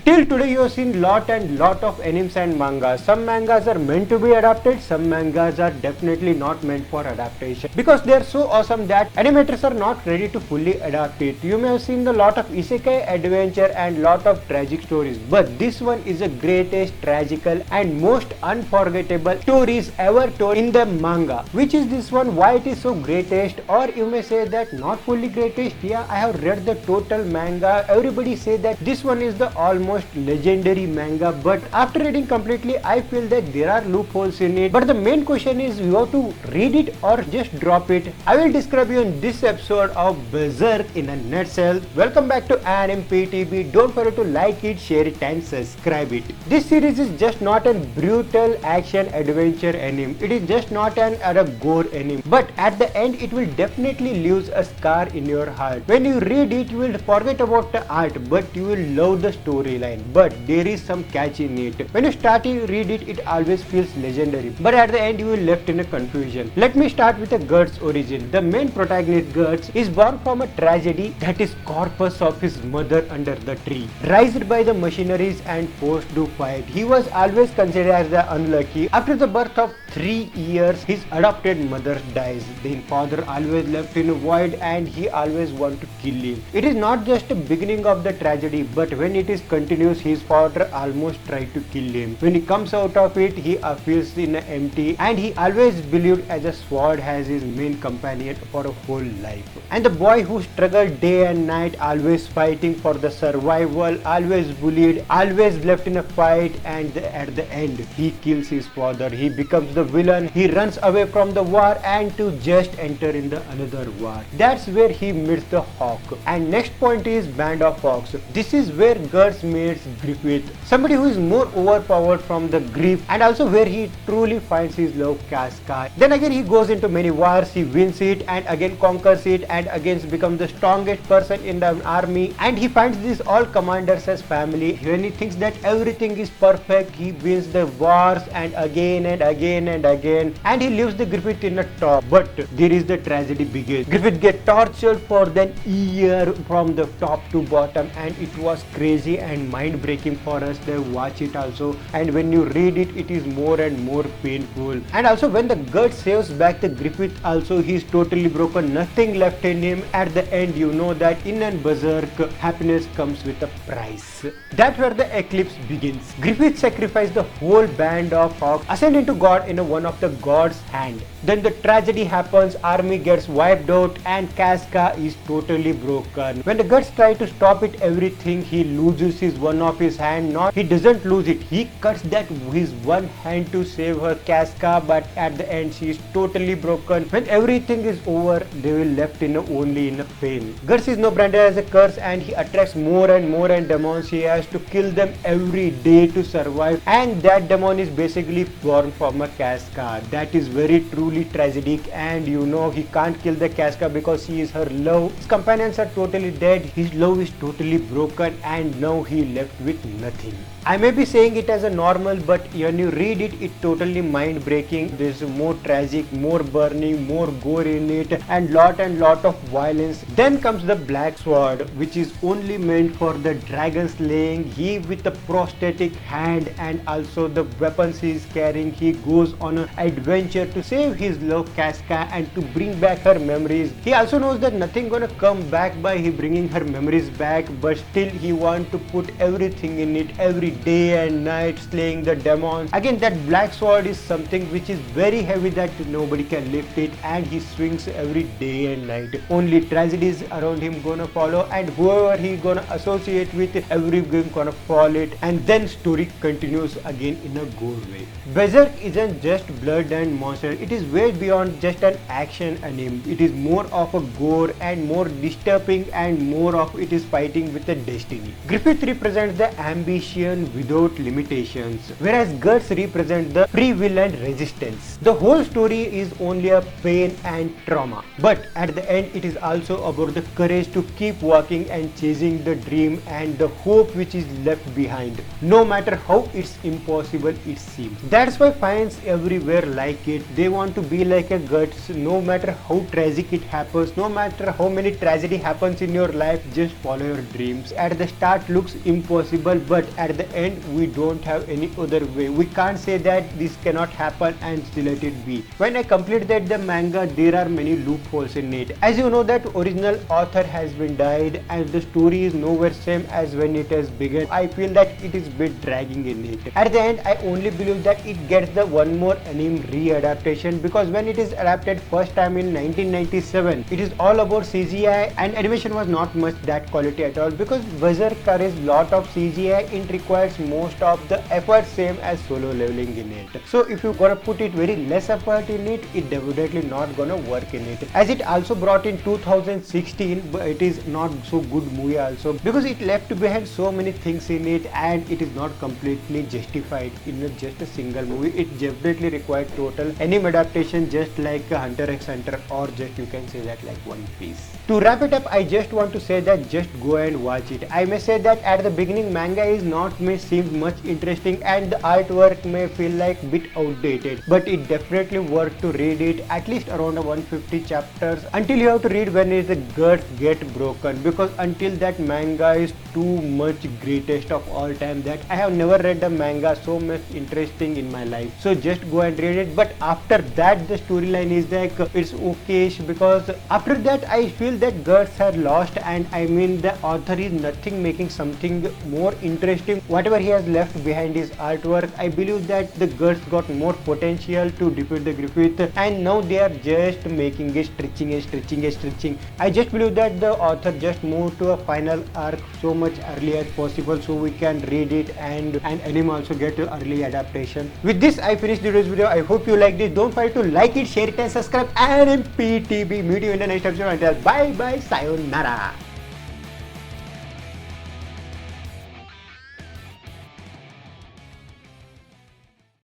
Till today you have seen lot of animes and mangas. Some mangas are meant to be adapted, some mangas are definitely not meant for adaptation because they are so awesome that animators are not ready to fully adapt it. You may have seen the lot of isekai adventure and lot of tragic stories, but this one is the greatest tragical and most unforgettable stories ever told in the manga. Which is this one? Why it is so greatest? Or you may say that not fully greatest. Yeah, I have read the total manga. Everybody say that this one is the almost legendary manga, but after reading completely I feel that there are loopholes in it. But the main question is, you have to read it or just drop it. I will describe you in this episode of Berserk in a nutshell. Welcome back to Anime PTB. Don't forget to like it, share it and subscribe it. This series is just not a brutal action adventure anime. It is just not a gore anime, but at the end it will definitely leave a scar in your heart. When you read it, you will forget about the art, but you will love the storyline. But there is some catch in it. When you start to read it, it always feels legendary, but at the end you will left in a confusion. Let me start with the Guts origin. The main protagonist Guts is born from a tragedy, that is corpus of his mother under the tree. Raised by the machineries and forced to fight, he was always considered as the unlucky. After the birth of 3 years, his adopted mother dies. Then father always left in a void and he always want to kill him. It is not just the beginning of the tragedy, but when it is continuous, his father almost tried to kill him. When he comes out of it, he feels in empty, and he always believed as a sword as his main companion for a whole life. And the boy who struggled day and night, always fighting for the survival, always bullied, always left in a fight, and at the end he kills his father. He becomes the villain. He runs away from the war and to just enter in the another war. That's where he meets the Hawk. And next point is Band of Hawks. This is where Guts meets Griffith, somebody who is more overpowered from the grief, and also where he truly finds his love Casca. Then again he goes into many wars, he wins it and again conquers it and again becomes the strongest person in the army, and he finds these all commanders as family. When he thinks that everything is perfect, he wins the wars and again and again and again, and he leaves the Griffith in the top. But there is the tragedy begins. Griffith gets tortured for an year from the top to bottom, and it was crazy and mind breaking for us to watch it also. And when you read it, it is more and more painful. And also when the Guts saves back the Griffith, also he is totally broken, nothing left in him. At the end, you know that in an Berserk, happiness comes with a price. That's where the eclipse begins. Griffith sacrificed the whole band of Hawks, ascend into God in one of the god's hand. Then the tragedy happens, army gets wiped out and Casca is totally broken. When the Guts try to stop it, everything, he loses his one of his hand. Not he doesn't lose it, he cuts that his one hand to save her Casca, but at the end she is totally broken. When everything is over, they will left in only in a pain. Guts is now branded as a curse and he attracts more and more and demons. He has to kill them every day to survive, and that demon is basically born from a Casca. That is very truly tragic, and you know he can't kill the Casca because he is her love. His companions are totally dead, his love is totally broken, and now he left with nothing. I may be saying it as a normal, but when you read it, it's totally mind breaking. There's more tragic, more burning, more gore in it, and lot of violence. Then comes the Black Sword, which is only meant for the dragon slaying. He with the prosthetic hand and also the weapons he is carrying, he goes on an adventure to save his love Casca and to bring back her memories. He also knows that nothing gonna come back by he bringing her memories back, but still he want to put everything in it every day and night, slaying the demons. Again, that Black Sword is something which is very heavy that nobody can lift it, and he swings every day and night. Only tragedies around him gonna follow, and whoever he gonna associate with, everyone gonna fall it, and then story continues again in a gore way. Berserk isn't just blood and monster, it is way beyond just an action anime. It is more of a gore and more disturbing, and more of it is fighting with a destiny. Griffith represents the ambition without limitations, whereas Guts represent the free will and resistance. The whole story is only a pain and trauma, but at the end it is also about the courage to keep walking and chasing the dream and the hope which is left behind, no matter how it's impossible it seems. That's why fans everywhere like it. They want to be like a Guts. No matter how tragic it happens, no matter how many tragedy happens in your life, just follow your dreams. At the start looks impossible, but at the end we don't have any other way. We can't say that this cannot happen and still let it be. When I completed the manga, there are many loopholes in it. As you know that original author has been died and the story is nowhere same as when it has begun. I feel that it is bit dragging in it. At the end, I only believe that it gets the one more anime re-adaptation, because when it is adapted first time in 1997, it is all about CGI and animation was not much that quality at all, because Berserk carries lot of CGI. It requires most of the effort same as Solo Leveling in it. So if you gonna put it very less effort in it, it definitely not gonna work in it. As it also brought in 2016, but it is not so good movie also, because it left behind so many things in it and it is not completely justified in just a single movie. It definitely required total anime adaptation, just like Hunter x Hunter, or just you can say that like One Piece. To wrap it up, I just want to say that just go and watch it. I may say that at the beginning manga is not may seem much interesting and the artwork may feel like bit outdated, but it definitely worth to read it at least around 150 chapters until you have to read when is the guts get broken, because until that manga is too much greatest of all time that I have never read a manga so much interesting in my life. So just go and read it. But after that the storyline is like it's okay, because after that I feel that Guts had lost, and I mean the author is nothing making something more interesting. Whatever he has left behind his artwork, I believe that the Guts got more potential to defeat the Griffith, and now they are just making it stretching and stretching and stretching. I just believe that the author just moved to a final arc so much early as possible so we can read it and anime also get early adaptation. With this I finished today's video. I hope you liked it. Don't forget to like it, share it and subscribe, and MPTB. Meet you in the next episode. Until bye bye, sayonara.